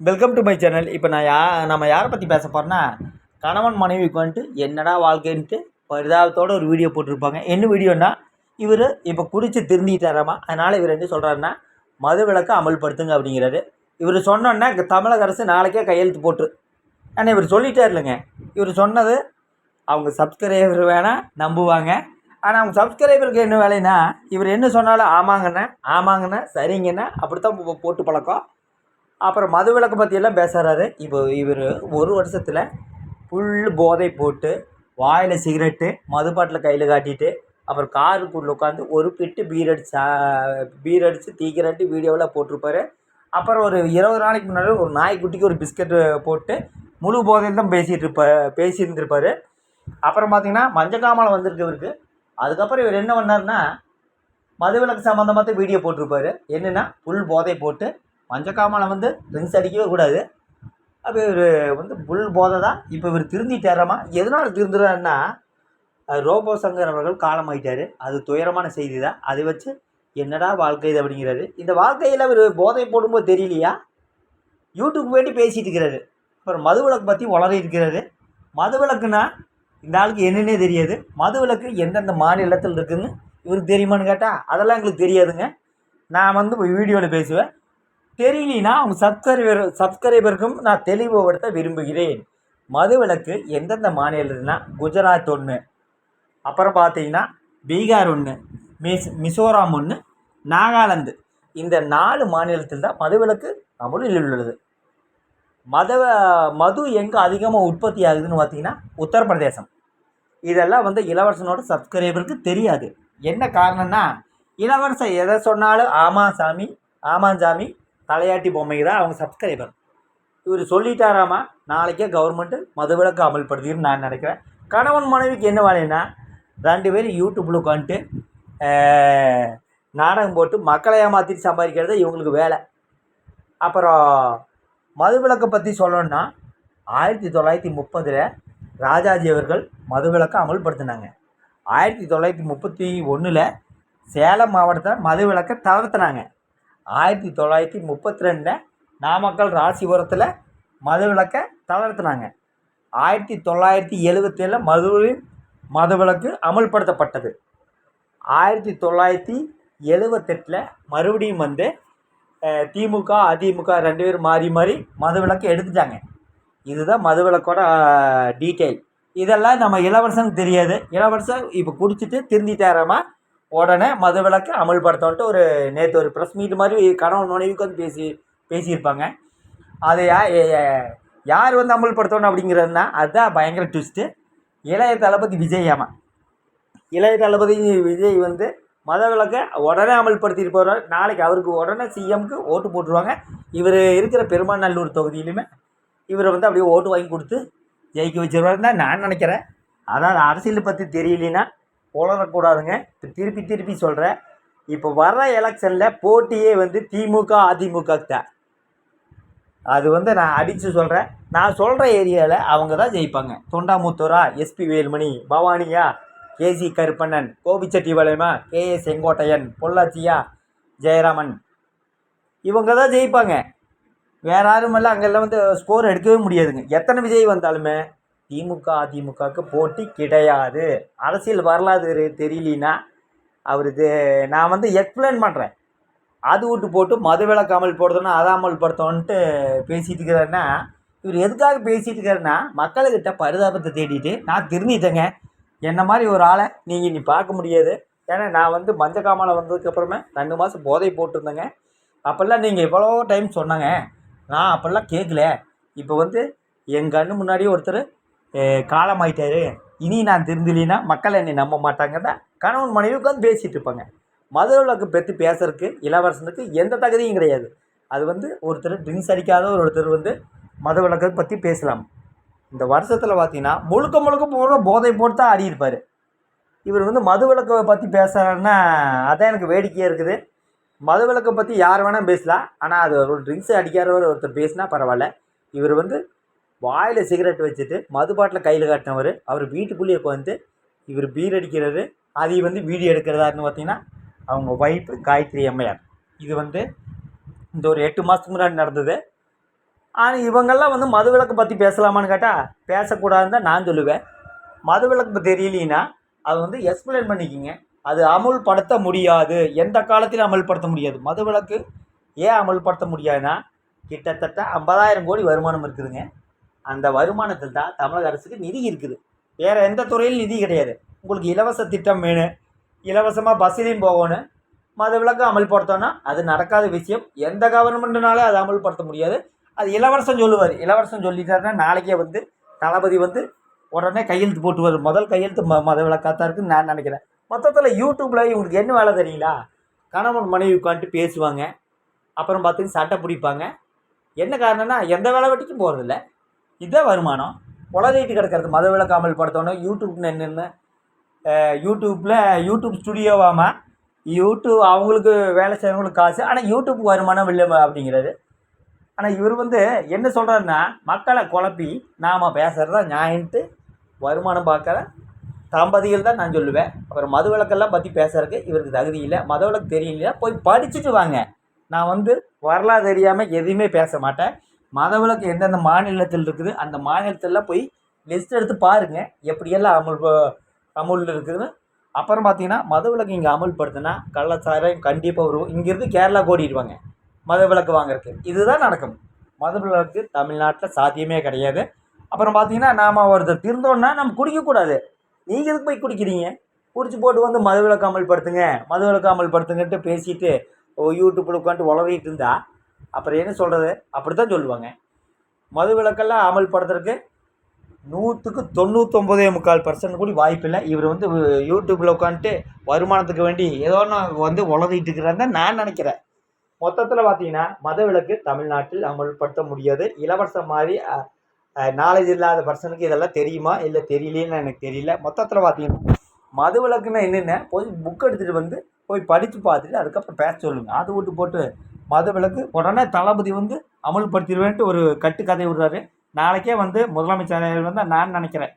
Welcome to my channel. இப்போ நம்ம யாரை பற்றி பேச போகிறோன்னா, கணவன் மனைவிக்கு வந்துட்டு என்னடா வாழ்க்கைன்ட்டு பரிதாபத்தோடு ஒரு வீடியோ போட்டிருப்பாங்க. என்ன வீடியோன்னா, இவர் இப்போ குடித்து திருந்திட்டாராமா. அதனால் இவர் என்ன சொல்கிறாருன்னா, மது விலக்கை அமல்படுத்துங்க அப்படிங்கிறாரு. இவர் சொன்னோன்னா தமிழக அரசு நாளைக்கே கையெழுத்து போட்டு, ஆனால் இவர் சொல்லிட்டார் இல்லைங்க. இவர் சொன்னது அவங்க சப்ஸ்கிரைபர் வேணால் நம்புவாங்க. ஆனால் அவங்க சப்ஸ்கிரைபருக்கு என்ன வேலைன்னா, இவர் என்ன சொன்னாலும் ஆமாங்கண்ணா சரிங்கண்ணா அப்படித்தான் போட்டு பழக்கம். அப்புறம் மது விலக்கு பற்றியெல்லாம் பேசுகிறாரு. இப்போ இவர் ஒரு வருஷத்தில் ஃபுல்லு போதை போட்டு வாயில் சிகரெட்டு மது பாட்டில் கையில் காட்டிட்டு அப்புறம் காருக்குள்ளே உட்காந்து ஒரு பிட்டு பீர் அடித்து தீக்கிறட்டு வீடியோவில் போட்டிருப்பார். அப்புறம் ஒரு 20 நாளைக்கு முன்னாடி ஒரு நாய்க்குட்டிக்கு ஒரு பிஸ்கட்டு போட்டு முழு போதையில் தான் பேசியிருந்திருப்பார். அப்புறம் பார்த்திங்கன்னா மஞ்சக்காமலை வந்திருக்கு இவருக்கு. அதுக்கப்புறம் இவர் என்ன பண்ணார்னா, மது விலக்கு சம்மந்தமாக வீடியோ போட்டிருப்பார். என்னென்னா ஃபுல் போதை போட்டு மஞ்சக்காமலை ட்ரிங்க்ஸ் அடிக்கவே கூடாது. அப்போ இவர் புல் போதை தான். இப்போ இவர் திருந்திட்டாராமா. எதனால் திருந்துறாருன்னா, ரோபோ சங்கர் அவர்கள் காலமாயிட்டார். அது துயரமான செய்தி தான். அதை வச்சு என்னடா வாழ்க்கை இது அப்படிங்கிறாரு. இந்த வாழ்க்கையில் இவர் போதை போடும்போது தெரியலையா, யூடியூப் வேண்டி பேசிகிட்டு இருக்கிறாரு. அப்புறம் மது விலக்கு பற்றி உளறி இருக்கிறாரு. மது விலக்குன்னா இந்த ஆளுக்கு என்னன்னே தெரியாது. மது விலக்கு எந்தெந்த மாநிலத்தில் இருக்குதுன்னு இவருக்கு தெரியுமான்னு கேட்டால் அதெல்லாம் எங்களுக்கு தெரியாதுங்க. நான் வீடியோவில் பேசுவேன். தெரியலனா அவங்க சப்ஸ்கிரைபருக்கும் நான் தெளிவுபடுத்த விரும்புகிறேன். மது விலக்கு எந்தெந்த மாநிலத்துனா, குஜராத் ஒன்று, அப்புறம் பார்த்தீங்கன்னா பீகார் ஒன்று, மிசோராம் ஒன்று, நாகாலாந்து, இந்த 4 மாநிலத்தில் தான் மது விலக்கு அமலில் உள்ளது. மது எங்கே அதிகமாக உற்பத்தி ஆகுதுன்னு பார்த்தீங்கன்னா உத்தரப்பிரதேசம். இதெல்லாம் இளவரசனோட சப்ஸ்கிரைபருக்கு தெரியாது. என்ன காரணம்னா, இளவரசன் எதை சொன்னாலும் ஆமாம் சாமி தலையாட்டி பொம்மைக்கு தான் அவங்க சப்ஸ்கிரைபர். இவர் சொல்லிட்டாராமா, நாளைக்கே கவர்மெண்ட்டு மது விலக்கு அமல்படுத்தின்னு நான் நினைக்கிறேன். கணவன் மனைவிக்கு என்ன வேலைன்னா, 2 பேரும் யூடியூப்பில் உட்காந்துட்டு நாடகம் போட்டு மக்களை ஏமாற்றிட்டு சம்பாதிக்கிறது இவங்களுக்கு வேலை. அப்புறம் மது விலக்கை பற்றி சொல்லணுன்னா, 1930 ராஜாஜி அவர்கள் மது விலக்கை அமல்படுத்தினாங்க. 1931 சேலம் மாவட்டத்தில் மது விலக்கை தளர்த்தினாங்க. 1932 நாமக்கல் ராசிபுரத்தில் மது விலக்கை தளர்த்தினாங்க. 1977 மதுரையில் மது விலக்கு அமல்படுத்தப்பட்டது. 1978 மறுபடியும் திமுக அதிமுக 2 பேரும் மாறி மது விலக்கு எடுத்துட்டாங்க. இதுதான் மது விலக்கோட டீட்டெயில். இதெல்லாம் நம்ம இளவரசனுக்கு தெரியாது. இளவரசன் இப்போ குடிச்சிட்டு திருந்திட்டாராமா. உடனே மது விலக்கு அமல்படுத்தோன்ட்டு நேற்று ஒரு ப்ரெஸ் மீட் மாதிரி கணவன் மனைவிக்கு பேசியிருப்பாங்க. அதை யார் அமல்படுத்தணும் அப்படிங்கிறதுனா, அதுதான் பயங்கர ட்விஸ்ட்டு. இளைய தளபதி விஜய். இளைய தளபதி விஜய் மத விலக்கை உடனே அமல்படுத்திட்டு போகிறார். நாளைக்கு அவருக்கு உடனே சிஎம்க்கு ஓட்டு போட்டுருவாங்க. இவர் இருக்கிற பெருமாநல்லூர் தொகுதியிலுமே இவரை அப்படியே ஓட்டு வாங்கி கொடுத்து ஜெயிக்க வச்சிருவாருன்னு தான் நான் நினைக்கிறேன். அதாவது அரசியலை பற்றி தெரியலனா உளரக்கூடாதுங்க. திருப்பி சொல்கிறேன். இப்போ வர்ற எலெக்ஷனில் போட்டியே திமுக அதிமுக தான். அது நான் அடித்து சொல்கிறேன். நான் சொல்கிற ஏரியாவில் அவங்க தான் ஜெயிப்பாங்க. தொண்டாமுத்தூரா எஸ்பி வேலுமணி, பவானியா கேசி கருப்பண்ணன், கோபிச்செட்டிபாளையமா கேஏ செங்கோட்டையன், பொள்ளாச்சியா ஜெயராமன், இவங்க தான் ஜெயிப்பாங்க. வேறு யாருமெல்லாம் அங்கெல்லாம் ஸ்கோர் எடுக்கவே முடியாதுங்க. எத்தனை விஜய் வந்தாலுமே திமுக அதிமுகவுக்கு போட்டி கிடையாது. அரசியல் வரலாறு தெரியலனா அவருக்கு நான் எக்ஸ்பிளைன் பண்ணுறேன். அது விட்டு போட்டு மது விலக்கு அமல் போடுறதுன்னா அதை அமல்படுத்தோன்ட்டு பேசிகிட்டு இருக்கிறாருன்னா, இவர் எதுக்காக பேசிகிட்டு இருக்காருன்னா, மக்கள்கிட்ட பரிதாபத்தை தேடிட்டு நான் திரும்பிட்டேங்க. என்ன மாதிரி ஒரு ஆளை நீங்கள் இனி பார்க்க முடியாது. ஏன்னா நான் மஞ்சக்காமலை வந்ததுக்கப்புறமே 2 மாதம் போதை போட்டிருந்தேங்க. அப்போல்லாம் நீங்கள் எவ்வளோ டைம் சொன்னாங்க, நான் அப்போல்லாம் கேட்கல. இப்போ என் கண்ணு முன்னாடியே ஒருத்தர் காலமாயிட்டார். இனி நான் திருந்தலினா மக்கள் என்னை நம்ப மாட்டாங்க தான் கணவன் மனைவி பேசிகிட்டு இருப்பாங்க. மது விலக்கு பற்றி பேசுறதுக்கு இளவரசனுக்கு எந்த தகுதியும் கிடையாது. அது ஒருத்தர் ட்ரிங்க்ஸ் அடிக்காத ஒருத்தர் மது விலக்கை பற்றி பேசலாம். இந்த வருஷத்தில் பார்த்தீங்கன்னா முழுக்க போகிற போதை போட்டு தான் ஆடி இருப்பார். இவர் மது விலக்கை பற்றி பேசுகிறாருன்னா அதான் எனக்கு வேடிக்கையாக இருக்குது. மது விலக்கை பற்றி யார் வேணால் பேசலாம். ஆனால் அது ஒரு ட்ரிங்க்ஸ் அடிக்காதவர் ஒருத்தர் பேசினா பரவாயில்ல. இவர் வாயில் சிகரெட் வச்சுட்டு மது பாட்டில் கையில் காட்டினவர், அவர் வீட்டுக்குள்ளேயே இவர் பீர் அடிக்கிறாரு. அதை வீடியோ எடுக்கிறதாருன்னு பார்த்தீங்கன்னா அவங்க ஒய்ஃபு காயத்ரி அம்மையார். இது இந்த ஒரு 8 மாதத்துக்கு முன்னாடி நடந்தது. ஆனால் இவங்கெல்லாம் வந்து மதுவிலக்கு பற்றி பேசலாமான்னு கேட்டால் பேசக்கூடாதுன்னு தான் நான் சொல்லுவேன். மதுவிலக்கு தெரியலனா அது வந்து எக்ஸ்பிளைன் பண்ணிக்கிங்க. அது அமுல்படுத்த முடியாது, எந்த காலத்திலும் அமல்படுத்த முடியாது. மதுவிலக்கு ஏன் அமல்படுத்த முடியாதுன்னா, கிட்டத்தட்ட 50,000 கோடி வருமானம் இருக்குதுங்க. அந்த வருமானத்தில் தான் தமிழக அரசுக்கு நிதி இருக்குது. வேறு எந்த துறையிலும் நிதி கிடையாது. உங்களுக்கு இலவச திட்டம் வேணும், இலவசமாக பஸ்ஸிலையும் போகணும், மதுவிலக்கு அமல்படுத்தோன்னா அது நடக்காத விஷயம். எந்த கவர்மெண்ட்னாலும் அதை அமல்படுத்த முடியாது. அது இளவரசன் சொல்லுவார். இளவரசன் சொல்லிட்டாருன்னா நாளைக்கே வந்து தளபதி வந்து உடனே கையெழுத்து போட்டுவார். முதல் கையெழுத்து மதுவிலக்காக இருக்குன்னு நான் நினைக்கிறேன். மொத்தத்தில் யூடியூப்பில் இவங்களுக்கு என்ன வேலை தெரியுங்களா? கணவன் மனைவி உட்காந்துட்டு பேசுவாங்க, அப்புறம் பார்த்திங்கன்னா சட்டை பிடிப்பாங்க. என்ன காரணம்னா எந்த வேலை வெட்டிக்கும் போகிறதில்ல, இதுதான் வருமானம். உளறிட்டு கிடக்கிறது. மதுவிலக்கு அமல்படுத்தணும் யூடியூப்னு என்னென்ன யூடியூப் ஸ்டுடியோவாமா, யூடியூப் அவங்களுக்கு வேலை செய்கிறவங்களுக்கு காசு, ஆனால் யூடியூப் வருமானம் இல்லை அப்படிங்கிறது. ஆனால் இவர் வந்து என்ன சொல்கிறாருன்னா, மக்களை குழப்பி நாம் பேசுகிறதா நியாயன்ட்டு வருமானம் பார்க்குற தம்பதிகள் தான் நான் சொல்லுவேன். அப்புறம் மதுவிலக்கெல்லாம் பற்றி பேசுறதுக்கு இவருக்கு தகுதி இல்லை. மதுவிலக்கு தெரியலையா போய் படிச்சுட்டு வாங்க. நான் வந்து வரலாறு தெரியாமல் எதையுமே பேச மாட்டேன். மதுவிலக்கு எந்தெந்த மாநிலத்தில் இருக்குது அந்த மாநிலத்தில் போய் லிஸ்ட் எடுத்து பாருங்கள் எப்படியெல்லாம் அமுலில் இருக்குதுன்னு. அப்புறம் பார்த்தீங்கன்னா மதுவிலக்கு இங்கே அமுல்படுத்தினா கள்ளச்சாராயம் கண்டிப்பாக வரும். இங்கேருந்து கேரளா ஓடிடுவாங்க மதுவிலக்கு வாங்குறதுக்கு. இதுதான் நடக்கும். மதுவிலக்கு தமிழ்நாட்டில் சாத்தியமே கிடையாது. அப்புறம் பார்த்தீங்கன்னா நாம் ஒருத்தர் திருந்தோன்னா நம்ம குடிக்கக்கூடாது. நீங்கள் எதுக்கு போய் குடிக்கிறீங்க? குடிச்சு போட்டு வந்து மதுவிலக்கு அமல்படுத்துங்கன்ட்டு பேசிட்டு யூடியூப்பில் உட்காந்துட்டு உளறிட்டு இருந்தா அப்புறம் என்ன சொல்கிறது? அப்படி தான் சொல்லுவாங்க. மதுவிலக்கெல்லாம் அமல்படுத்துறதுக்கு 100க்கு 99.4% கூட வாய்ப்பில்லை. இவர் வந்து யூடியூப்பில் உட்காந்துட்டு வருமானத்துக்கு வேண்டி ஏதோ ஒன்று வந்து உளறிட்டு இருக்கிறான்னு தான் நான் நினைக்கிறேன். மொத்தத்தில் பார்த்தீங்கன்னா மதுவிலக்கு தமிழ்நாட்டில் அமல்படுத்த முடியாது. இலவசம் மாதிரி நாலேஜ் இல்லாத பர்சனுக்கு இதெல்லாம் தெரியுமா இல்லை தெரியலேன்னு எனக்கு தெரியல. மொத்தத்தில் பார்த்தீங்கன்னா மதுவிலக்குன்னா என்னென்ன போய் புக் எடுத்துகிட்டு வந்து போய் படித்து பார்த்துட்டு அதுக்கப்புறம் பேச சொல்லுங்கள். அது விட்டு போட்டு மதுவிலக்கு உடனே தளபதி வந்து அமல்படுத்திடுவேன்ட்டு ஒரு கட்டுக்கதை விடுறாரு. நாளைக்கே வந்து முதலமைச்சர் வந்து நான் நினைக்கிறேன்.